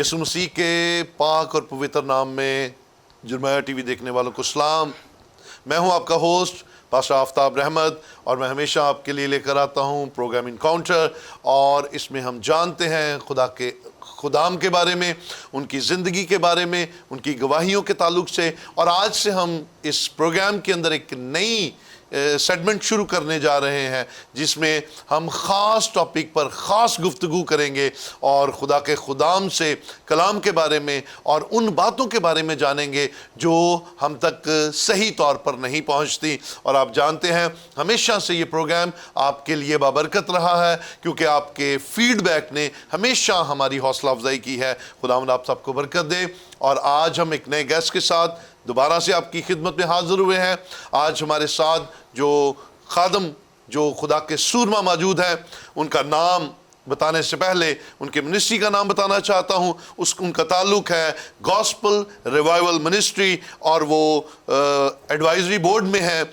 यीशु मसीह के पाक और पवित्र नाम में जुर्माया टीवी देखने वालों को सलाम। मैं हूं आपका होस्ट पास्टर आफ्ताब रहमत और मैं हमेशा आपके लिए लेकर आता हूं प्रोग्राम इनकाउंटर, और इसमें हम जानते हैं खुदाम के बारे में, उनकी ज़िंदगी के बारे में, उनकी गवाहियों के ताल्लुक से। और आज से हम इस प्रोग्राम के अंदर एक नई सेगमेंट शुरू करने जा रहे हैं जिसमें हम ख़ास टॉपिक पर ख़ास गुफ्तगू करेंगे और खुदा के खुदाम से कलाम के बारे में और उन बातों के बारे में जानेंगे जो हम तक सही तौर पर नहीं पहुंचती। और आप जानते हैं हमेशा से ये प्रोग्राम आपके लिए बाबरकत रहा है क्योंकि आपके फीडबैक ने हमेशा हमारी हौसला अफजाई की है। खुदावंद आप सबको बरकत दे। और आज हम एक नए गेस्ट के साथ दोबारा से आपकी खिदमत में हाजिर हुए हैं। आज हमारे साथ जो खादम, जो खुदा के सूरमा मौजूद है, उनका नाम बताने से पहले उनके मिनिस्ट्री का नाम बताना चाहता हूँ। उनका ताल्लुक है गॉस्पल रिवाइवल मिनिस्ट्री और वो एडवाइजरी बोर्ड में है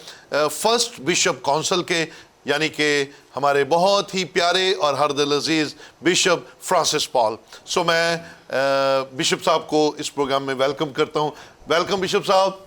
फर्स्ट बिशप काउंसिल के, यानी कि हमारे बहुत ही प्यारे और हर दिल अजीज़ बिशप फ्रांसिस पॉल। सो मैं बिशप साहब को इस प्रोग्राम में वेलकम करता हूँ। वेलकम बिशप साहब।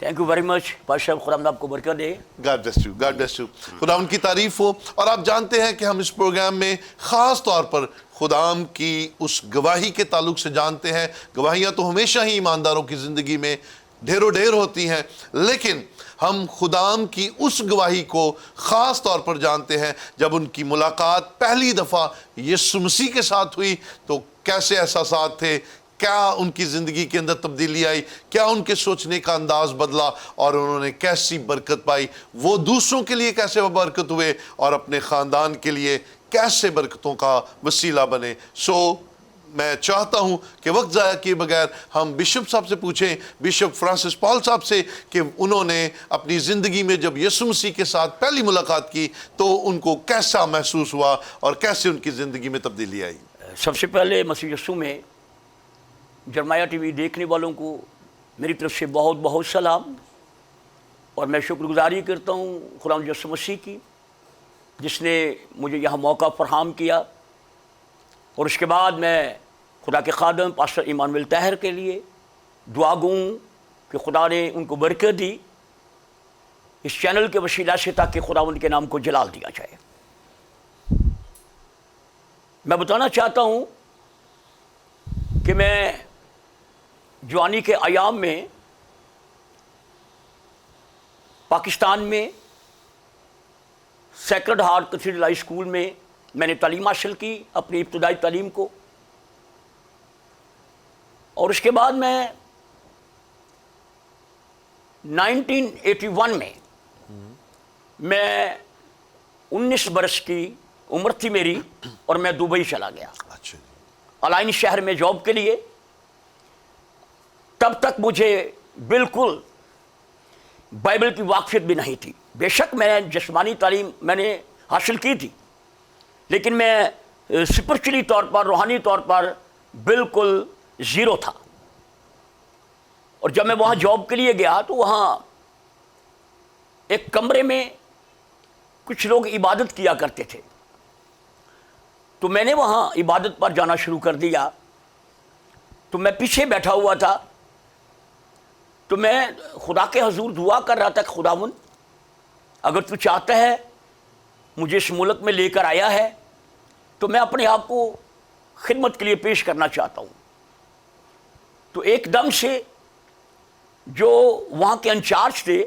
Thank you very much pastor, खुदा आपको बरकत दे। God bless you, God bless you. खुदा उनकी तारीफ हो। और आप जानते हैं कि हम इस प्रोग्राम में ख़ास तौर पर खुदाम की उस गवाही के ताल्लुक से जानते हैं। गवाहियाँ तो हमेशा ही ईमानदारों की ज़िंदगी में ढेरों ढेर होती हैं, लेकिन हम खुदाम की उस गवाही को ख़ास तौर पर जानते हैं जब उनकी मुलाकात पहली दफ़ा यीशु मसीह के साथ हुई तो कैसे एहसासात थे, क्या उनकी ज़िंदगी के अंदर तब्दीली आई, क्या उनके सोचने का अंदाज़ बदला और उन्होंने कैसी बरकत पाई, वो दूसरों के लिए कैसे बरकत हुए और अपने ख़ानदान के लिए कैसे बरकतों का वसीला बने। मैं चाहता हूं कि वक्त ज़ाया किए बगैर हम बिशप साहब से पूछें, बिशप फ्रांसिस पॉल साहब से, कि उन्होंने अपनी ज़िंदगी में जब यीशु मसीह के साथ पहली मुलाकात की तो उनको कैसा महसूस हुआ और कैसे उनकी ज़िंदगी में तब्दीली आई। सबसे पहले मसीह यीशु में जुर्माया टीवी देखने वालों को मेरी तरफ से बहुत बहुत सलाम। और मैं शुक्रगुजारी करता हूँ खुदा यीशु मसीह की जिसने मुझे यहाँ मौका फराहम किया। और उसके बाद मैं खुदा के खादम पास्टर इमानुएल ताहिर के लिए दुआ गूँ कि खुदा ने उनको बरकत दी इस चैनल के वसीला से, ताकि खुदा उनके नाम को जलाल दिया जाए। मैं बताना चाहता हूँ कि मैं जवानी के अयाम में पाकिस्तान में sacred heart cathedral high school में मैंने तालीम हासिल की, अपनी इब्तदाई तालीम को। और उसके बाद मैं 1981 में मैं 19 बरस की उम्र थी मेरी और मैं दुबई चला गया। अच्छा। अलाइन शहर में जॉब के लिए। तब तक मुझे बिल्कुल बाइबल की वाक़फ़ियत भी नहीं थी। बेशक मैंने जिस्मानी तालीम मैंने हासिल की थी, लेकिन मैं स्पिरिचुअली तौर पर, रूहानी तौर पर बिल्कुल ज़ीरो था। और जब मैं वहाँ जॉब के लिए गया तो वहाँ एक कमरे में कुछ लोग इबादत किया करते थे, तो मैंने वहाँ इबादत पर जाना शुरू कर दिया। तो मैं पीछे बैठा हुआ था, तो मैं खुदा के हजूर दुआ कर रहा था, खुदावंद अगर तू चाहता है, मुझे इस मुल्क में लेकर आया है, तो मैं अपने आप को खिदमत के लिए पेश करना चाहता हूँ। तो एकदम से जो वहाँ के इंचार्ज थे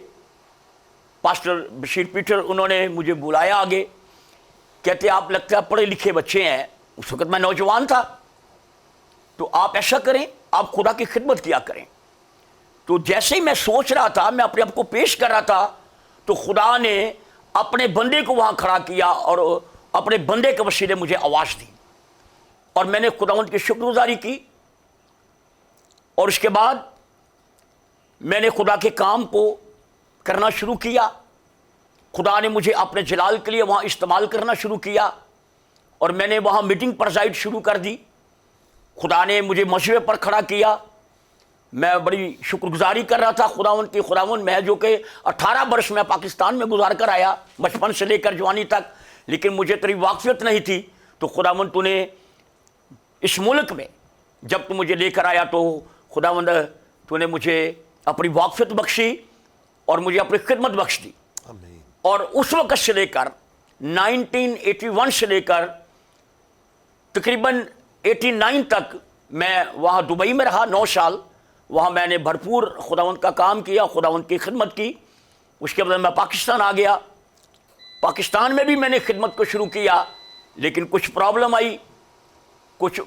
पास्टर बशीर पीटर, उन्होंने मुझे बुलाया आगे। कहते आप लगता है पढ़े लिखे बच्चे हैं। उस वक्त मैं नौजवान था। तो आप ऐसा करें, आप खुदा की खिदमत किया करें। तो जैसे ही मैं सोच रहा था, मैं अपने आप को पेश कर रहा था, तो खुदा ने अपने बंदे को वहाँ खड़ा किया और अपने बंदे के वसीले मुझे आवाज़ दी और मैंने खुदावंद की शुक्रगुजारी की। और उसके बाद मैंने खुदा के काम को करना शुरू किया। खुदा ने मुझे अपने जलाल के लिए वहाँ इस्तेमाल करना शुरू किया और मैंने वहाँ मीटिंग प्रेज़ाइड शुरू कर दी। खुदा ने मुझे मशवरे पर खड़ा किया। मैं बड़ी शुक्रगुजारी कर रहा था खुदावंद की। खुदावंद मैं जो कि 18 वर्ष में पाकिस्तान में गुजार कर आया, बचपन से लेकर जवानी तक, लेकिन मुझे तेरी वाक़फ़ियत नहीं थी। तो खुदावंद तूने इस मुल्क में جب تو مجھے لے کر آیا تو خداوند تو نے مجھے اپنی واقفیت بخشی اور مجھے اپنی خدمت بخش دی. آمین. اور اس وقت سے لے کر 1981 سے لے کر تقریباً 89 تک میں وہاں دبئی میں رہا. 9 سال وہاں میں نے بھرپور خداوند کا کام کیا, خداوند کی خدمت کی. اس کے بعد میں پاکستان آ گیا. پاکستان میں بھی میں نے خدمت کو شروع کیا, لیکن کچھ پرابلم آئی, کچھ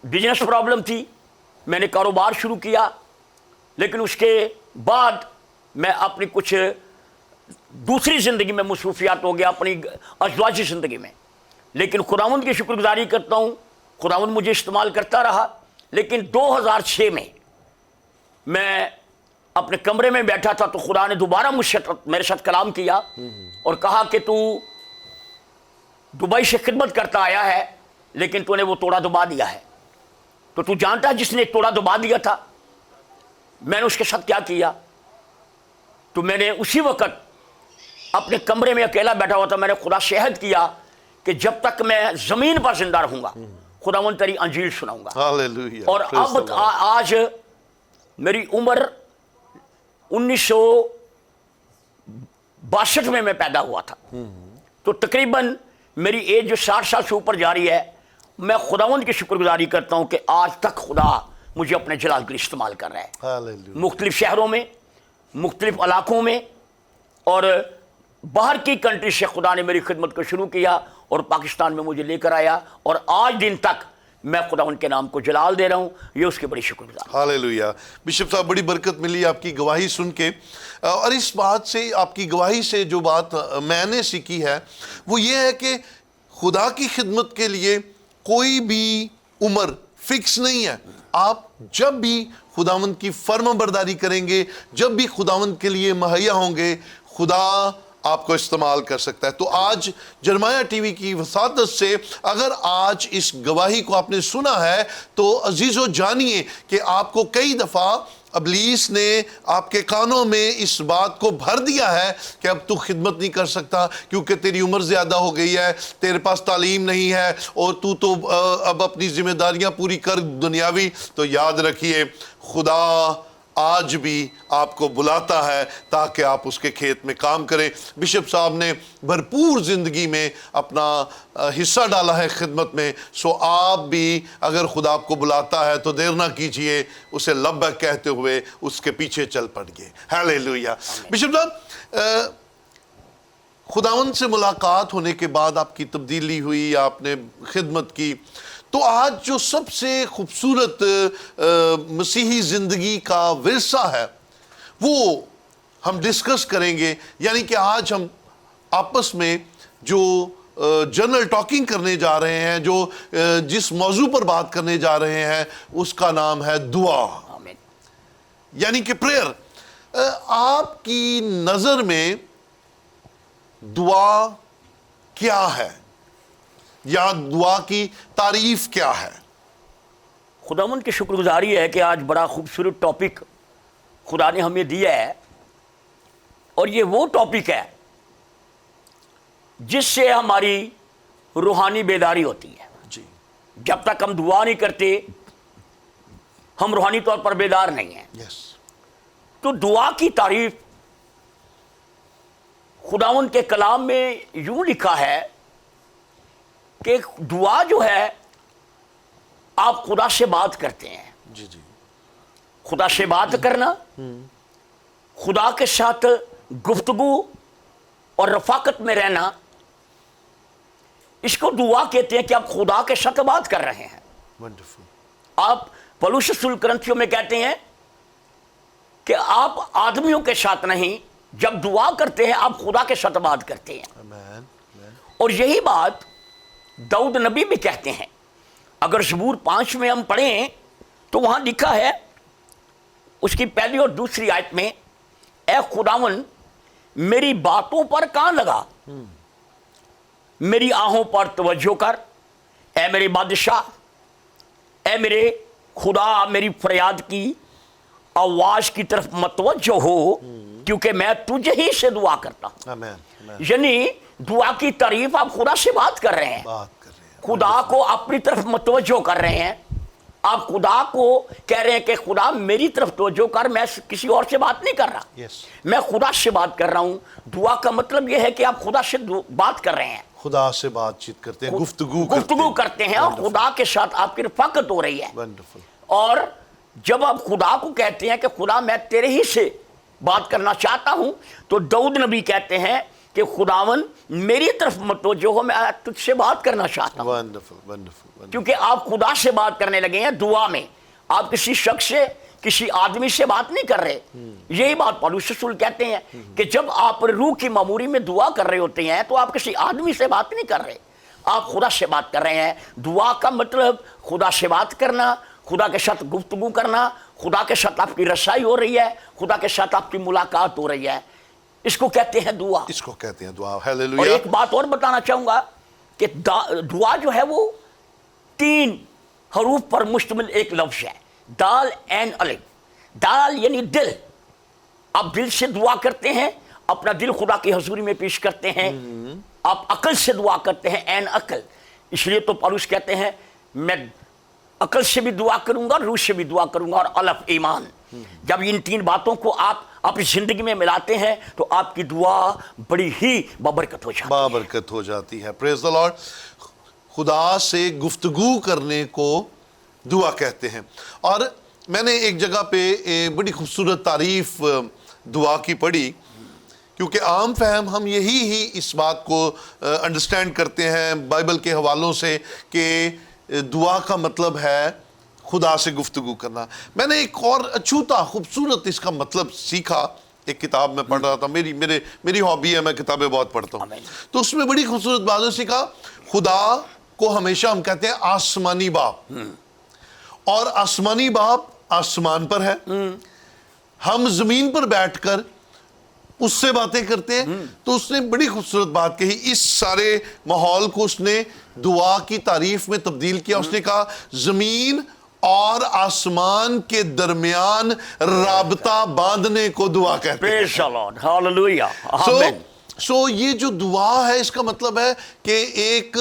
بزنس پرابلم تھی. میں نے کاروبار شروع کیا, لیکن اس کے بعد میں اپنی کچھ دوسری زندگی میں مصروفیات ہو گیا, اپنی ازواجی زندگی میں. لیکن خداوند کی شکر گزاری کرتا ہوں, خداوند مجھے استعمال کرتا رہا. لیکن 2006 میں اپنے کمرے میں بیٹھا تھا تو خدا نے دوبارہ میرے ساتھ کلام کیا اور کہا کہ تو دبئی سے خدمت کرتا آیا ہے, لیکن تو نے وہ توڑا دبا دیا ہے. تو جانتا ہے جس نے توڑا دبا دیا تھا میں نے اس کے ساتھ کیا کیا؟ تو میں نے اسی وقت اپنے کمرے میں اکیلا بیٹھا ہوا تھا, میں نے خدا سے عہد کیا کہ جب تک میں زمین پر زندہ رہوں گا خداوند تیری انجیل سناؤں گا. ہاللیلویہ. اور اب آج میری عمر 1962 میں پیدا ہوا تھا, تو تقریباً میری ایج جو 60 سال سے اوپر جا رہی ہے. میں خداوند کی شکر گزاری کرتا ہوں کہ آج تک خدا مجھے اپنے جلال کے لیے استعمال کر رہا ہے. ہاللیلویہ. مختلف شہروں میں, مختلف علاقوں میں, اور باہر کی کنٹری سے خدا نے میری خدمت کو شروع کیا اور پاکستان میں مجھے لے کر آیا, اور آج دن تک میں خداوند کے نام کو جلال دے رہا ہوں. یہ اس کی بڑی شکر گزار. ہاللیلویہ. بشپ صاحب بڑی برکت ملی آپ کی گواہی سن کے, اور اس بات سے, آپ کی گواہی سے جو بات میں نے سیکھی ہے وہ یہ ہے کہ خدا کی خدمت کے لیے کوئی بھی عمر فکس نہیں ہے. آپ جب بھی خداوند کی فرما برداری کریں گے, جب بھی خداوند کے لیے مہیا ہوں گے, خدا آپ کو استعمال کر سکتا ہے. تو آج جرمایہ ٹی وی کی وساطت سے اگر آج اس گواہی کو آپ نے سنا ہے تو عزیزو جانیے کہ آپ کو کئی دفعہ ابلیس نے آپ کے کانوں میں اس بات کو بھر دیا ہے کہ اب تو خدمت نہیں کر سکتا کیونکہ تیری عمر زیادہ ہو گئی ہے, تیرے پاس تعلیم نہیں ہے, اور تو اب اپنی ذمہ داریاں پوری کر دنیاوی. تو یاد رکھیے خدا آج بھی آپ کو بلاتا ہے تاکہ آپ اس کے کھیت میں کام کریں. بشپ صاحب نے بھرپور زندگی میں اپنا حصہ ڈالا ہے خدمت میں, سو آپ بھی اگر خدا آپ کو بلاتا ہے تو دیر نہ کیجئے, اسے لبیک کہتے ہوئے اس کے پیچھے چل پڑیے. ہاللیلویہ. بشپ صاحب, خداوند سے ملاقات ہونے کے بعد آپ کی تبدیلی ہوئی, آپ نے خدمت کی, تو آج جو سب سے خوبصورت مسیحی زندگی کا ورثہ ہے وہ ہم ڈسکس کریں گے. یعنی کہ آج ہم آپس میں جو جنرل ٹاکنگ کرنے جا رہے ہیں, جو جس موضوع پر بات کرنے جا رہے ہیں, اس کا نام ہے دعا, یعنی کہ پریئر. آپ کی نظر میں دعا کیا ہے, یا دعا کی تعریف کیا ہے؟ خداوند کی شکر گزاری ہے کہ آج بڑا خوبصورت ٹاپک خدا نے ہمیں دیا ہے, اور یہ وہ ٹاپک ہے جس سے ہماری روحانی بیداری ہوتی ہے. جی. جب تک ہم دعا نہیں کرتے ہم روحانی طور پر بیدار نہیں ہیں. یس. تو دعا کی تعریف خداوند کے کلام میں یوں لکھا ہے کہ دعا جو ہے آپ خدا سے بات کرتے ہیں. جی جی. خدا سے بات کرنا, خدا کے ساتھ گفتگو اور رفاقت میں رہنا, اس کو دعا کہتے ہیں کہ آپ خدا کے ساتھ بات کر رہے ہیں. ونڈرفل. آپ پولس رسول کرنتھیوں میں کہتے ہیں کہ آپ آدمیوں کے ساتھ نہیں, جب دعا کرتے ہیں آپ خدا کے ساتھ بات کرتے ہیں. آمین. اور یہی بات داؤد نبی بھی کہتے ہیں. اگر زبور 5 میں ہم پڑھیں تو وہاں لکھا ہے اس کی پہلی اور دوسری آیت میں, اے خداون میری باتوں پر کان لگا, میری آہوں پر توجہ کر, اے میرے بادشاہ, اے میرے خدا میری فریاد کی آواز کی طرف متوجہ ہو, کیونکہ میں تجھے ہی سے دعا کرتا ہوں. آمین. یعنی دعا کی تعریف آپ خدا سے بات کر رہے ہیں, بات کر رہے ہیں, خدا کو اپنی طرف متوجہ کر رہے ہیں, आप खुदा को कह रहे हैं कि खुदा मेरी तरफ तवज्जो कर, मैं किसी और से बात नहीं कर रहा, Yes. मैं खुदा से बात कर रहा हूं। दुआ का मतलब यह है कि आप खुदा से बात कर रहे हैं, खुदा से बातचीत करते हैं, गुफ्तगू करते हैं और खुदा के साथ आपकी रफ़ाकत हो रही है। वंडरफुल। और जब आप खुदा को कहते हैं कि खुदा मैं तेरे ही से बात करना चाहता हूं, तो दाऊद नबी कहते हैं कि खुदावन मेरी तरफ मतवज्जो हो, मैं तुझसे बात करना चाहता हूं। Wonderful wonderful. क्योंकि आप खुदा से बात करने लगे हैं दुआ में, आप किसी शख्स से, किसी आदमी से बात नहीं कर रहे। यही बात पौलुस रसूल कहते हैं कि जब आप रूह की मामूरी में दुआ कर रहे होते हैं तो आप किसी आदमी से बात नहीं कर रहे, आप खुदा से बात कर रहे हैं। दुआ का मतलब खुदा से बात करना, खुदा के साथ गुफ्तगू करना, खुदा के साथ आपकी रसाई हो रही है, खुदा के साथ आपकी मुलाकात हो रही है, इसको कहते हैं दुआ। इसको कहते हैं दुआ। और हालेलुया। एक बात और बताना चाहूंगा कि दुआ जो है वो 3 हरूफ पर मुश्तमिल एक लफ्ज है, दाल एंड अलिफ। दाल यानी दिल, आप दिल से दुआ करते हैं, अपना दिल खुदा की हजूरी में पेश करते हैं। आप अकल से दुआ करते हैं, एन अकल। इसलिए तो पौलुस कहते हैं मैं अकल से भी दुआ करूंगा, रूह से भी दुआ करूंगा, और अलफ ईमान। जब इन 3 बातों को आप अपनी जिंदगी में मिलाते हैं तो आपकी दुआ बड़ी ही बाबरकत हो जाती है। बाबरकत हो जाती है। Praise the Lord. खुदा से गुफ्तगू करने को दुआ कहते हैं। और मैंने एक जगह पे बड़ी खूबसूरत तारीफ दुआ की पढ़ी, क्योंकि आम फहम हम यही ही इस बात को अंडरस्टैंड करते हैं बाइबल के हवालों से कि दुआ का मतलब है खुदा से गुफ्तगू करना। मैंने एक और अछूता खूबसूरत इसका मतलब सीखा, एक किताब में पढ़ रहा था, मेरी हॉबी है, मैं किताबें बहुत पढ़ता हूँ, तो उसमें बड़ी खूबसूरत बातें सीखा। खुदा को हमेशा हम कहते हैं आसमानी बाप, और आसमानी बाप आसमान पर है, हम जमीन पर बैठकर उससे बातें करते हैं। तो उसने बड़ी खूबसूरत बात कही, इस सारे माहौल को उसने दुआ की तारीफ में तब्दील किया। उसने कहा जमीन और आसमान के दरमियान राबता बांधने को दुआ कहते हैं। प्रेज़ द लॉर्ड, हालेलुया, आमीन। सो ये जो दुआ है इसका मतलब है कि एक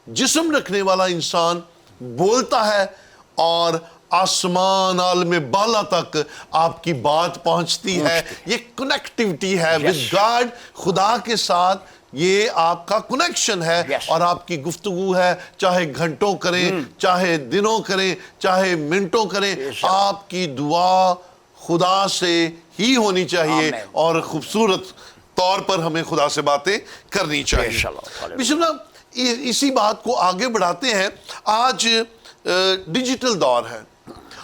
जिस्म रखने वाला इंसान बोलता है और आसमान आलम बाला तक आपकी बात पहुंचती है। ये कनेक्टिविटी है विद गॉड, खुदा के साथ ये आपका कनेक्शन है। और आपकी गुफ्तगू है, चाहे घंटों करें, चाहे दिनों करें, चाहे मिनटों करें, आपकी दुआ खुदा से ही होनी चाहिए। और खूबसूरत तौर पर हमें खुदा से बातें करनी चाहिए। बिशप, इसी बात को आगे बढ़ाते हैं। आज डिजिटल दौर है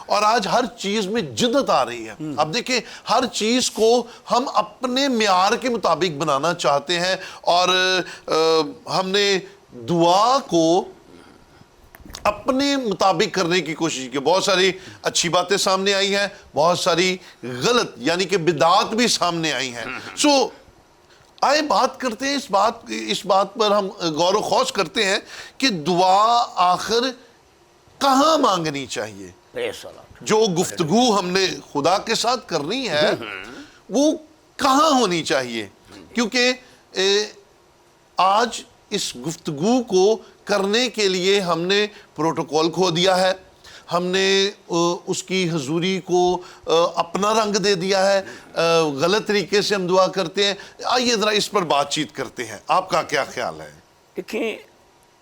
और आज हर चीज में जिद्दत आ रही है। अब देखिए, हर चीज को हम अपने म्यार के मुताबिक बनाना चाहते हैं, और हमने दुआ को अपने मुताबिक करने की कोशिश की। बहुत सारी अच्छी बातें सामने आई हैं, बहुत सारी गलत यानी कि बिदात भी सामने आई हैं। सो आए बात करते हैं इस बात पर हम गौर व खौज करते हैं कि दुआ आखिर कहाँ मांगनी चाहिए। जो गुफ्तगू हमने खुदा के साथ करनी है वो कहाँ होनी चाहिए, क्योंकि आज इस गुफ्तगू को करने के लिए हमने प्रोटोकॉल खो दिया है, हमने उसकी हजूरी को अपना रंग दे दिया है, गलत तरीके से हम दुआ करते हैं। आइए ज़रा इस पर बातचीत करते हैं, आपका क्या ख्याल है? देखिए,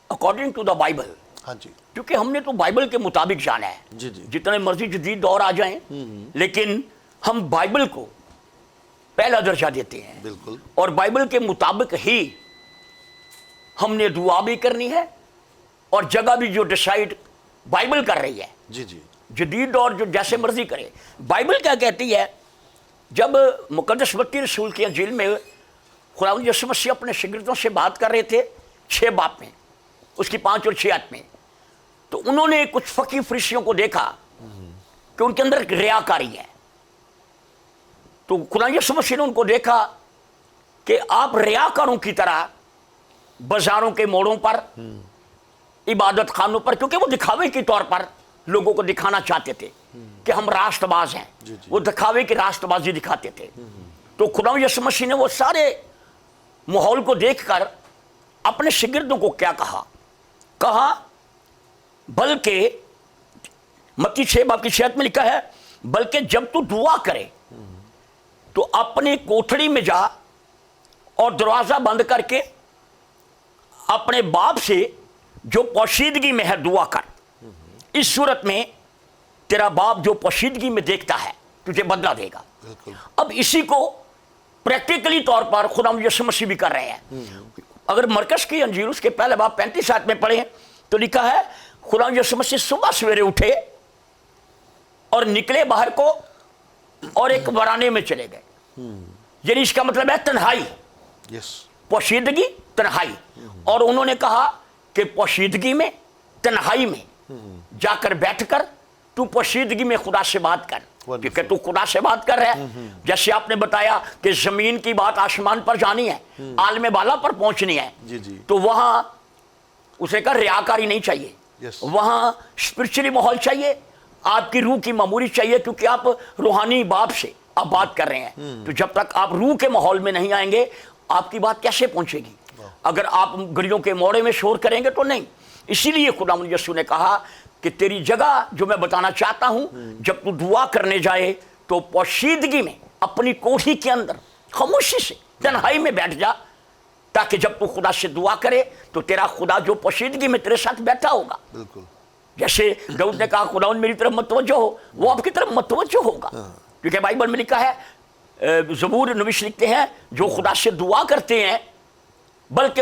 अकॉर्डिंग टू द बाइबल, हाँ जी, क्योंकि हमने तो बाइबल के मुताबिक जाना है। जी जी, जितने मर्जी जदीद दौर आ जाएं, लेकिन हम बाइबल को पहला दर्जा देते हैं। बिल्कुल। और बाइबल के मुताबिक ही हमने दुआ भी करनी है, और जगह भी जो डिसाइड बाइबल कर रही है। जी जी, जदीद दौर जो जैसे मर्जी करे। बाइबल क्या कहती है, जब मुकद्दस मत्ती रसूल की अंजील में खुदावंद यीशु मसीह अपने शागिर्दों से बात कर रहे थे 6 बाब में, उसकी 5 और 6 आयत में, तो उन्होंने कुछ फकीह फरीसियों को देखा कि उनके अंदर रियाकारी है। तो खुदा यीशु मसीह ने उनको देखा कि आप रियाकारों की तरह बाजारों के मोड़ों पर, इबादत खानों पर, क्योंकि वो दिखावे के तौर पर लोगों को दिखाना चाहते थे कि हम राष्ट्रबाज हैं, वो दिखावे की राष्ट्रबाजी दिखाते थे। तो खुदा यीशु मसीह ने वो सारे माहौल को देखकर अपने शागिर्दों को क्या कहा, बल्कि मत्ती 6 बाब की 6 में लिखा है, बल्कि जब तू दुआ करे तो अपनी कोठड़ी में जा और दरवाजा बंद करके अपने बाप से जो पोशीदगी में है दुआ कर। इस सूरत में तेरा बाप जो पोशीदगी में देखता है तुझे बदला देगा। अब इसी को प्रैक्टिकली तौर पर खुदा यीशु मसीह भी कर रहे हैं। अगर मरकस की अंजील उसके पहले बाब 35 आयत में पढ़े तो लिखा है, खुदा यीशु मसीह सुबह सवेरे उठे और निकले बाहर को और एक वराने में चले गए। यानी इसका मतलब है तन्हाई, पोशीदगी, तन्हाई। और उन्होंने कहा कि पोशीदगी में, तन्हाई में जाकर बैठकर तू पोशीदगी में खुदा से बात कर, क्योंकि तू खुदा से बात कर रहा है। जैसे आपने बताया कि जमीन की बात आसमान पर जानी है, आलम बाला पर पहुंचनी है, तो वहां उसे का रियाकारी नहीं चाहिए, वहां स्पिरिचुअली माहौल चाहिए, आपकी रूह की मामूरी चाहिए, क्योंकि आप रूहानी बाप से आप बात कर रहे हैं। तो जब तक आप रूह के माहौल में नहीं आएंगे आपकी बात कैसे पहुंचेगी? अगर आप गलियों के मोड़े में शोर करेंगे तो नहीं। इसीलिए खुदा यीशु ने कहा कि तेरी जगह जो मैं बताना चाहता हूं, जब तू दुआ करने जाए तो पोशीदगी में अपनी कोठी के अंदर खामोशी से तन्हाई में बैठ जा, ताकि जब तू खुदा से दुआ करे तो तेरा खुदा जो पोशीदगी में तेरे साथ बैठा होगा। बिल्कुल जैसे दाऊद ने कहा, खुदा मेरी तरफ मतवज्जो हो, वो आपकी तरफ मतवज्जो होगा। क्योंकि बाइबल में लिखा है, ज़बूर नबी लिखते हैं, जो खुदा से दुआ करते हैं, बल्कि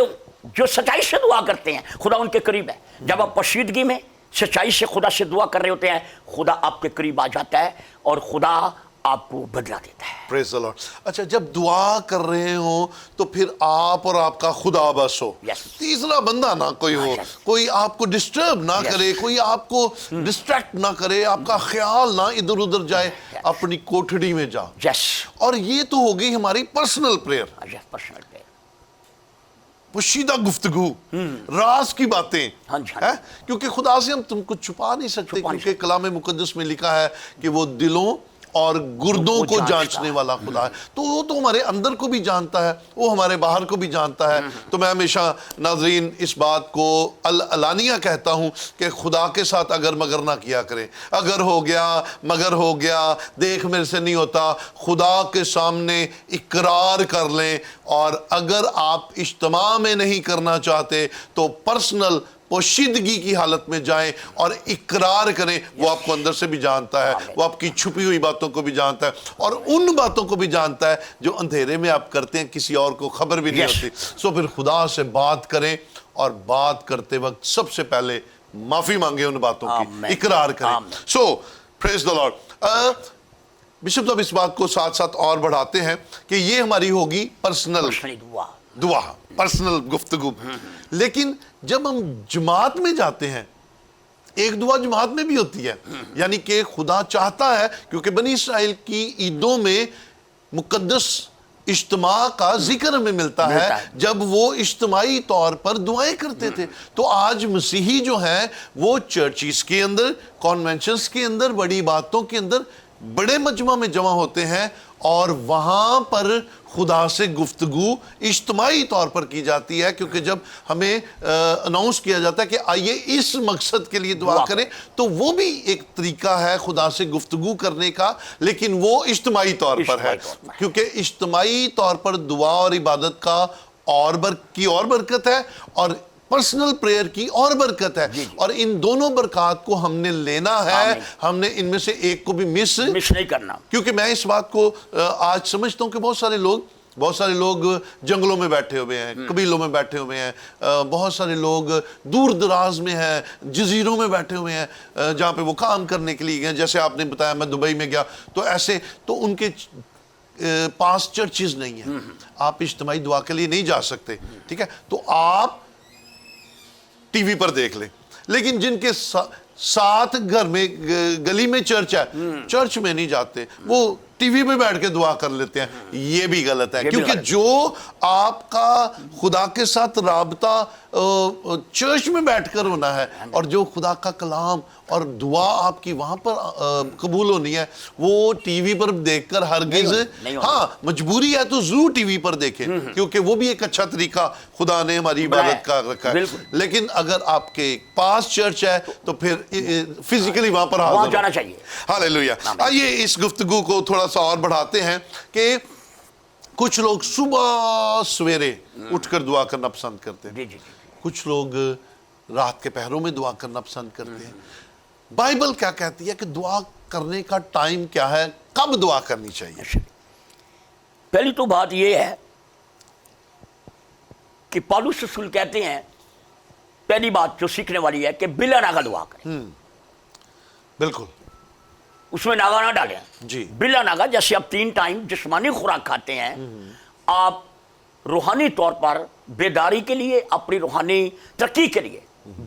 जो सच्चाई से दुआ करते हैं, खुदा उनके करीब है। जब आप पोशीदगी में सच्चाई से खुदा से दुआ कर रहे होते हैं, खुदा आपके करीब आ जाता है और खुदा आपको बदला देता है। Praise the Lord. अच्छा, जब दुआ कर रहे हो तो फिर आप और आपका खुदा बस हो, तीसरा बंदा ना कोई हो, कोई आपको डिस्टर्ब ना करे, कोई आपको डिस्ट्रैक्ट ना करे, आपका ख्याल ना इधर उधर जाए, अपनी कोठड़ी में जाओ। और ये तो हो गई हमारी पर्सनल प्रेयर, पोशीदा गुफ्तगू, राज की बातें, है? क्योंकि खुदा से हम तुमको छुपा नहीं सकते, क्योंकि कलाम मुकद्दस में लिखा है कि वो दिलों और गुर्दों को जांचने वाला खुदा है। तो वो तो हमारे अंदर को भी जानता है, वो हमारे बाहर को भी जानता है। तो मैं हमेशा नाज़रीन इस बात को अलानिया कहता हूँ कि खुदा के साथ अगर मगर ना किया करें। अगर हो गया मगर हो गया, देख मेरे से नहीं होता, खुदा के सामने इकरार कर लें। और अगर आप इज्तिमा में नहीं करना चाहते तो पर्सनल पोशीदगी की हालत में जाएं और इकरार करें। वो आपको अंदर से भी जानता है, वो आपकी छुपी हुई बातों को भी जानता है और उन बातों को भी जानता है जो अंधेरे में आप करते हैं, किसी और को खबर भी नहीं होती। सो फिर खुदा से बात करें और बात करते वक्त सबसे पहले माफी मांगे उन बातों की, इकरार करें। सो प्रेज़ द लॉर्ड। बिशप साहब इस बात को साथ साथ और बढ़ाते हैं कि ये हमारी होगी पर्सनल दुआ, पर्सनल गुफ्तगू। लेकिन जब हम जमात में जाते हैं, एक दुआ जमात में भी होती है, यानी कि खुदा चाहता है, क्योंकि बनी इसराइल की ईदों में मुकद्दस इज्तिमा का जिक्र हमें मिलता है, जब वो इज्तिमाई तौर पर दुआएं करते थे। तो आज मसीही जो हैं वो चर्चिस के अंदर, कॉन्वेंशंस के अंदर, बड़ी बातों के अंदर बड़े मजमा में जमा होते हैं और वहां पर खुदा से गुफ्तगू इज्तिमाई तौर पर की जाती है। क्योंकि जब हमें अनाउंस किया जाता है कि आइए इस मकसद के लिए दुआ करें, तो वो भी एक तरीका है खुदा से गुफ्तगू करने का, लेकिन वो इज्तिमाई तौर पर है। क्योंकि इज्तिमाई तौर पर दुआ और इबादत का और बरकत है और पर्सनल प्रेयर की और बरकत है। और इन दोनों बरकत को हमने लेना है, हमने इनमें से एक को भी मिस नहीं करना। क्योंकि मैं इस बात को आज समझता हूं कि बहुत सारे लोग जंगलों में बैठे हुए हैं, कबीलों में बैठे हुए हैं, बहुत सारे लोग दूर दराज में हैं, जजीरों में बैठे हुए हैं, जहाँ पे वो काम करने के लिए गए। जैसे आपने बताया, मैं दुबई में गया तो ऐसे, तो उनके पास चर्चेज नहीं है, आप इज्तिमाई दुआ के लिए नहीं जा सकते, ठीक है? तो आप टीवी पर देख ले। लेकिन जिनके साथ घर में गली में चर्च है, चर्च में नहीं जाते, वो टीवी में बैठ के दुआ कर लेते हैं। ये भी गलत है, क्योंकि जो आपका खुदा के साथ राबता چرچ میں بیٹھ کر ہونا ہے، اور جو خدا کا کلام اور دعا آپ کی وہاں پر قبول ہونی ہے وہ ٹی وی پر دیکھ کر ہرگز، ہاں مجبوری ہے تو ضرور ٹی وی پر دیکھیں کیونکہ وہ بھی ایک اچھا طریقہ خدا نے ہماری عبادت کا رکھا ہے، لیکن اگر آپ کے پاس چرچ ہے تو پھر فزیکلی وہاں پر حاضر جانا چاہیے۔ ہاللیلویہ۔ آئیے اس گفتگو کو تھوڑا سا اور بڑھاتے ہیں کہ کچھ لوگ صبح سویرے اٹھ کر دعا کرنا پسند کرتے ہیں، کچھ لوگ رات کے پہروں میں دعا کرنا پسند کرتے ہیں۔ بائبل کیا کہتی ہے کہ دعا کرنے کا ٹائم کیا ہے، کب دعا کرنی چاہیے؟ پہلی تو بات یہ ہے کہ پالوس رسول کہتے ہیں پہلی بات جو سیکھنے والی ہے کہ بلا ناغہ دعا کریں۔ بالکل، اس میں ناغہ نہ ڈالیں جی، بلا ناغہ۔ جیسے آپ 3 ٹائم جسمانی خوراک کھاتے ہیں، آپ روحانی طور پر بیداری کے لیے، اپنی روحانی ترقی کے لیے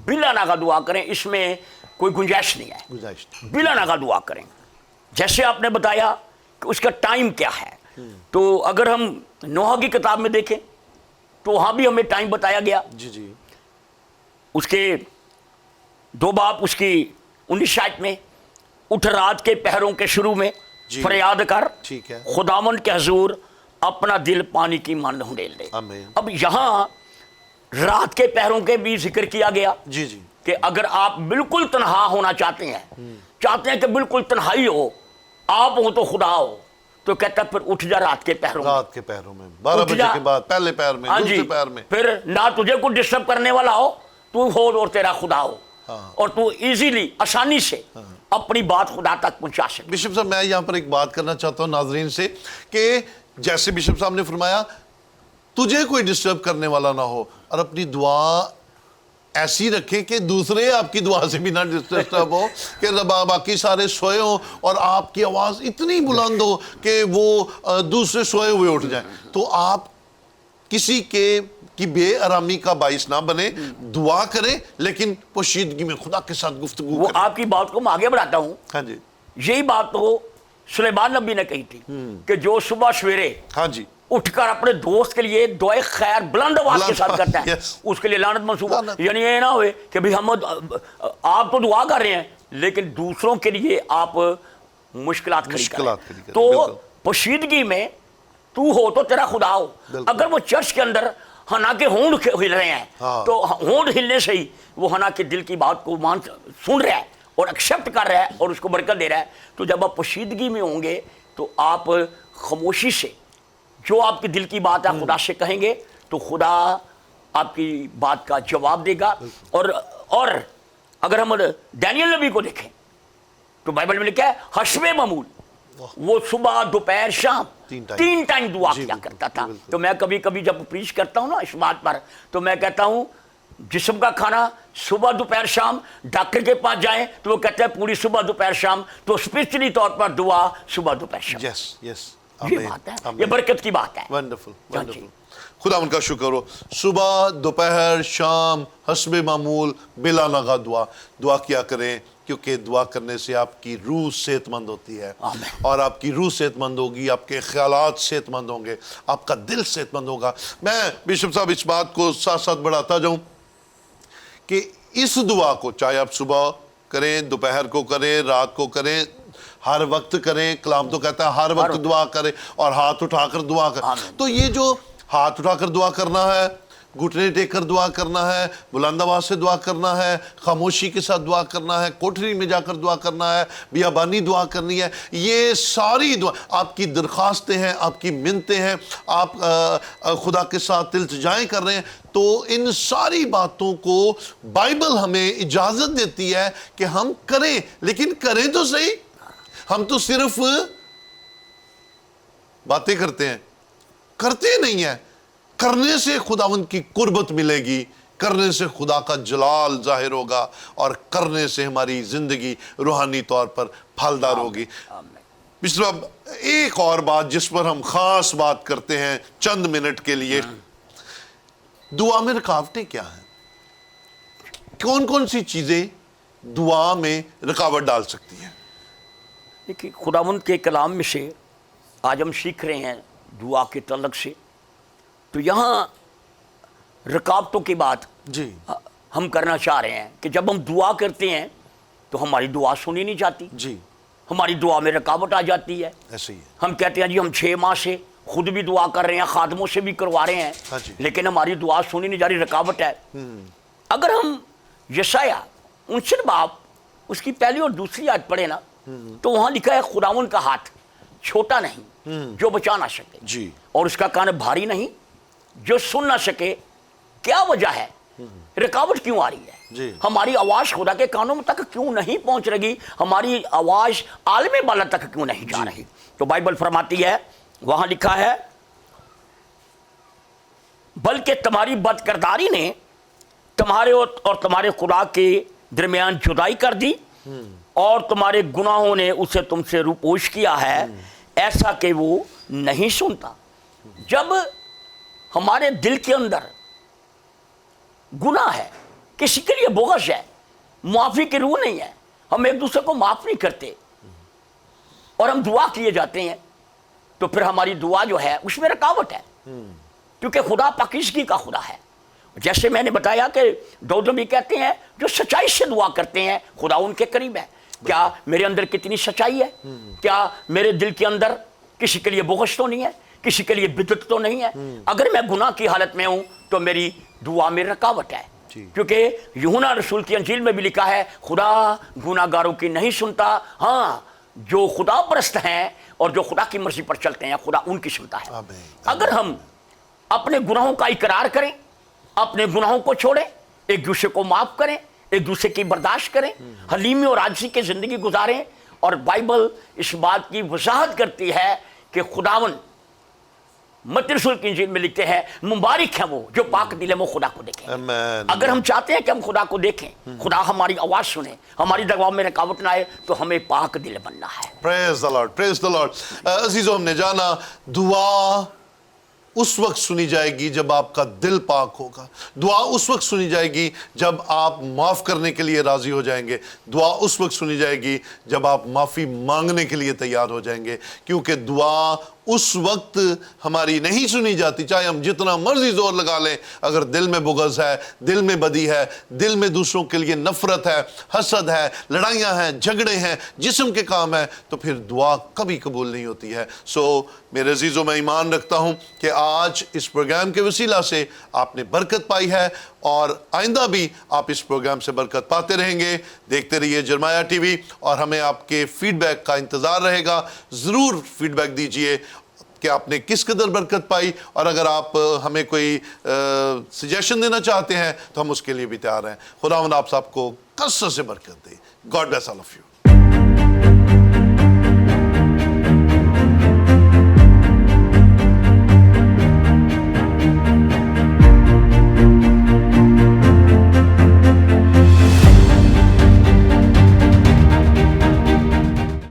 بلا ناغہ دعا کریں، اس میں کوئی گنجائش نہیں ہے، بلا ناغہ دعا کریں۔ جیسے آپ نے بتایا کہ اس کا ٹائم کیا ہے، تو اگر ہم نوح کی کتاب میں دیکھیں تو وہاں بھی ہمیں ٹائم بتایا گیا، جی، اس کے 2 باب اس کی 19 آیت میں، اٹھ رات کے پہروں کے شروع میں فریاد کر خداوند کے حضور اپنا دل پانی کی مانند ہنڈیل دے۔ اب یہاں رات کے پہروں کے بھی ذکر کیا گیا کہ اگر آپ بالکل تنہا ہونا چاہتے ہیں کہ بالکل تنہائی ہو، آپ ہو تو خدا ہو، تو کہتا ہے پھر اٹھ جا رات کے پہروں میں 12 بجے کے بعد، پہلے پہر میں، دوسرے پہر میں، پھر نہ تجھے کوئی ڈسٹرب کرنے والا ہو، تو ہو اور تیرا خدا ہو، اور تو ایزیلی آسانی سے اپنی بات خدا تک پہنچا سکے۔ بشپ صاحب میں یہاں پر ایک بات کرنا چاہتا ہوں ناظرین سے کہ جیسے بشپ صاحب نے فرمایا تجھے کوئی ڈسٹرب کرنے والا نہ ہو، اور اپنی دعا ایسی رکھیں کہ دوسرے آپ کی دعا سے بھی نہ ڈسٹرب ہو، کہ باقی سارے سوئے ہوں اور آپ کی آواز اتنی بلند ہو کہ وہ دوسرے سوئے ہوئے اٹھ جائیں، تو آپ کسی کی بے آرامی کا باعث نہ بنے، دعا کریں لیکن پوشیدگی میں خدا کے ساتھ گفتگو کریں۔ وہ آپ کی بات کو میں آگے بڑھاتا ہوں، ہاں جی، یہی بات تو سلیمان نبی نے کہی تھی کہ جو صبح سویرے اٹھ کر اپنے دوست کے لیے دعائے خیر بلند آواز کے ساتھ کرتا ہے، اس کے لیے لعنت منسوب ہے۔ یعنی یہ نہ ہوئے کہ بھی ہم آپ تو دعا کر رہے ہیں لیکن دوسروں کے لیے آپ مشکلات کھڑی کریں، تو پوشیدگی میں تو ہو تو تیرا خدا ہو۔ اگر وہ چرچ کے اندر ہنا کے ہونٹ ہل رہے ہیں تو ہونٹ ہلنے سے ہی وہ ہنا کے دل کی بات کو سن رہا ہے اور ایکسیپٹ کر رہا ہے اور اس کو برکت دے رہا ہے، تو جب آپ پوشیدگی میں ہوں گے تو آپ خاموشی سے جو آپ کے دل کی بات ہے خدا سے کہیں گے تو خدا آپ کی بات کا جواب دے گا۔ اور اگر ہم دانیل نبی کو دیکھیں تو بائبل میں لکھا ہے حسب معمول وہ صبح دوپہر شام 3 ٹائم دعا کیا کرتا تھا۔ تو میں کبھی کبھی جب پریچ کرتا ہوں نا اس بات پر تو میں کہتا ہوں جسم کا کھانا صبح دوپہر شام، ڈاکٹر کے پاس جائیں تو وہ کہتے ہیں پوری صبح دوپہر شام، تو اسپرچولی طور پر دعا صبح دوپہر شام، یہ بات ہے، یہ برکت کی بات ہے۔ ونڈرفل، ونڈرفل، خدا ان کا شکر ہو۔ صبح دوپہر شام حسب معمول بلا ناغہ دعا کیا کریں، کیونکہ دعا کرنے سے آپ کی روح صحت مند ہوتی ہے، اور آپ کی روح صحت مند ہوگی، آپ کے خیالات صحت مند ہوں گے، آپ کا دل صحت مند ہوگا۔ میں بشپ صاحب اس بات کو ساتھ ساتھ بڑھاتا جاؤں کہ اس دعا کو چاہے آپ صبح کریں، دوپہر کو کریں، رات کو کریں، ہر وقت کریں، کلام تو کہتا ہے ہر وقت دعا کریں اور ہاتھ اٹھا کر دعا کریں۔ تو یہ جو ہاتھ اٹھا کر دعا کرنا ہے، گھٹنے ٹیک کر دعا کرنا ہے، بلند آواز سے دعا کرنا ہے، خاموشی کے ساتھ دعا کرنا ہے، کوٹھری میں جا کر دعا کرنا ہے، بیابانی دعا کرنی ہے، یہ ساری دعا آپ کی درخواستیں ہیں، آپ کی منتیں ہیں، آپ خدا کے ساتھ التجائیں کر رہے ہیں، تو ان ساری باتوں کو بائبل ہمیں اجازت دیتی ہے کہ ہم کریں، لیکن کریں تو صحیح۔ ہم تو صرف باتیں کرتے ہیں، کرتے نہیں ہیں۔ کرنے سے خداوند کی قربت ملے گی، کرنے سے خدا کا جلال ظاہر ہوگا، اور کرنے سے ہماری زندگی روحانی طور پر پھلدار ہوگی۔ بشپ ایک اور بات جس پر ہم خاص بات کرتے ہیں چند منٹ کے لیے، دعا میں رکاوٹیں کیا ہیں؟ کون کون سی چیزیں دعا میں رکاوٹ ڈال سکتی ہیں؟ دیکھیے خداوند کے کلام میں سے آج ہم سیکھ رہے ہیں دعا کے تعلق سے، تو یہاں رکاوٹوں کی بات جی ہم کرنا چاہ رہے ہیں کہ جب ہم دعا کرتے ہیں تو ہماری دعا سنی نہیں جاتی، جی ہماری دعا میں رکاوٹ آ جاتی ہے. ایسے ہی ہے. ہم کہتے ہیں جی ہم 6 ماہ سے خود بھی دعا کر رہے ہیں، خادموں سے بھی کروا رہے ہیں، ہاں جی. لیکن ہماری دعا سنی نہیں جا رہی، رکاوٹ ہے. اگر ہم یشعیاء 59 باب اس کی پہلی اور دوسری آیت پڑھے نا تو وہاں لکھا ہے خداوند کا ہاتھ چھوٹا نہیں جو بچا نہ سکے، جی اور اس کا کان بھاری نہیں جو سن نہ سکے. کیا وجہ ہے؟ رکاوٹ کیوں آ رہی ہے؟ جی. ہماری آواز خدا کے کانوں تک کیوں نہیں پہنچ رہی؟ ہماری آواز عالم بالا تک کیوں نہیں جا رہی؟ تو بائبل فرماتی ہے، وہاں لکھا ہے بلکہ تمہاری بد کرداری نے تمہارے اور تمہارے خدا کے درمیان جدائی کر دی، اور تمہارے گناہوں نے اسے تم سے روپوش کیا ہے، ایسا کہ وہ نہیں سنتا. جب ہمارے دل کے اندر گناہ ہے، کسی کے لیے بغض ہے، معافی کی روح نہیں ہے، ہم ایک دوسرے کو معاف نہیں کرتے اور ہم دعا کیے جاتے ہیں، تو پھر ہماری دعا جو ہے اس میں رکاوٹ ہے، کیونکہ خدا پاکیزگی کا خدا ہے. جیسے میں نے بتایا کہ داؤد نبی کہتے ہیں جو سچائی سے دعا کرتے ہیں خدا ان کے قریب ہے. کیا میرے اندر کتنی سچائی ہے؟ کیا میرے دل کے اندر کسی کے لیے بغض تو نہیں ہے؟ کسی کے لیے بدعت تو نہیں ہے؟ اگر میں گناہ کی حالت میں ہوں تو میری دعا میں رکاوٹ ہے. کیونکہ یوحنا رسول کی انجیل میں بھی لکھا ہے خدا گناہ گاروں کی نہیں سنتا، ہاں جو خدا پرست ہیں اور جو خدا کی مرضی پر چلتے ہیں خدا ان کی سنتا ہے. اگر ہم اپنے گناہوں کا اقرار کریں، اپنے گناہوں کو چھوڑیں، ایک دوسرے کو معاف کریں، ایک دوسرے کی برداشت کریں، حلیمی اور عاجزی کی زندگی گزاریں، اور بائبل اس بات کی وضاحت کرتی ہے کہ خداون متی رسول کی انجیل میں لکھتے ہیں مبارک ہے وہ جو پاک دل ہے وہ خدا کو دیکھیں. اگر ہم چاہتے ہیں کہ ہم خدا کو دیکھیں، خدا ہماری آواز سنیں، ہماری دعا میں رکاوٹ نہ آئے، تو ہمیں پاک دل بننا ہے. پریز دی لارڈ، پریز دی لارڈ. عزیزو ہم نے جانا دعا اس وقت سنی جائے گی جب آپ کا دل پاک ہوگا. دعا اس وقت سنی جائے گی جب آپ معاف کرنے کے لیے راضی ہو جائیں گے. دعا اس وقت سنی جائے گی جب آپ معافی مانگنے کے لیے تیار ہو جائیں گے. کیونکہ دعا اس وقت ہماری نہیں سنی جاتی چاہے ہم جتنا مرضی زور لگا لیں. اگر دل میں بغض ہے، دل میں بدی ہے، دل میں دوسروں کے لیے نفرت ہے، حسد ہے، لڑائیاں ہیں، جھگڑے ہیں، جسم کے کام ہیں، تو پھر دعا کبھی قبول نہیں ہوتی ہے. سو میرے عزیزوں میں ایمان رکھتا ہوں کہ آج اس پروگرام کے وسیلہ سے آپ نے برکت پائی ہے، اور آئندہ بھی آپ اس پروگرام سے برکت پاتے رہیں گے. دیکھتے رہیے جرمایہ ٹی وی، اور ہمیں آپ کے فیڈ بیک کا انتظار رہے گا. ضرور فیڈ بیک دیجئے کہ آپ نے کس قدر برکت پائی، اور اگر آپ ہمیں کوئی سجیشن دینا چاہتے ہیں تو ہم اس کے لیے بھی تیار ہیں. خداوند آپ سب کو کثرت سے برکت دے. God bless all of you.